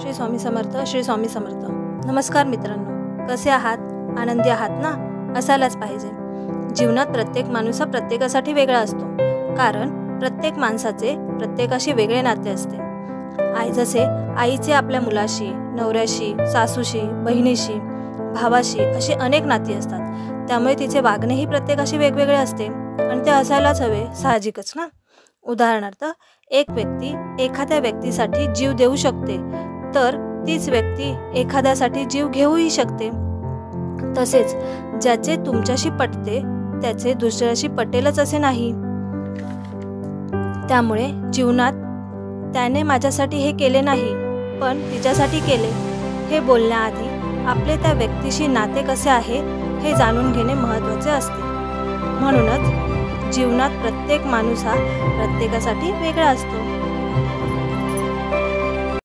श्री स्वामी समर्थ, श्री स्वामी समर्थ. नमस्कार मित्रांनो, कसे आहात? आनंदी आहात ना? असायलाच पाहिजे. जीवनात प्रत्येक माणूस हा प्रत्येकासाठी वेगळा असतो, कारण प्रत्येक माणसाचे प्रत्येकाशी वेगळे नाते असते. जसे आईचे आपल्या मुलाशी, नवऱ्याशी, सासूशी, बहिणीशी, भावाशी अशी अनेक नाती असतात. त्यामुळे तिचे वागणेही प्रत्येकाशी वेगवेगळे असते आणि ते असायलाच हवे, साहजिकच ना. उदाहरणार्थ, एक व्यक्ती एखाद्या व्यक्तीसाठी जीव देऊ शकते, तर तीच व्यक्ती एखाद्यासाठी जीव घेऊही शकते. तसेच ज्याचे तुमच्याशी पटते त्याचे दुसऱ्याशी पटेलच असे नाही. त्यामुळे जीवनात त्याने माझ्यासाठी हे केले नाही, पण तिच्यासाठी केले, हे बोलण्याआधी आपले त्या व्यक्तीशी नाते कसे आहे हे जाणून घेणे महत्त्वाचे असते. म्हणूनच जीवनात प्रत्येक माणूस हा प्रत्येकासाठी वेगळा असतो.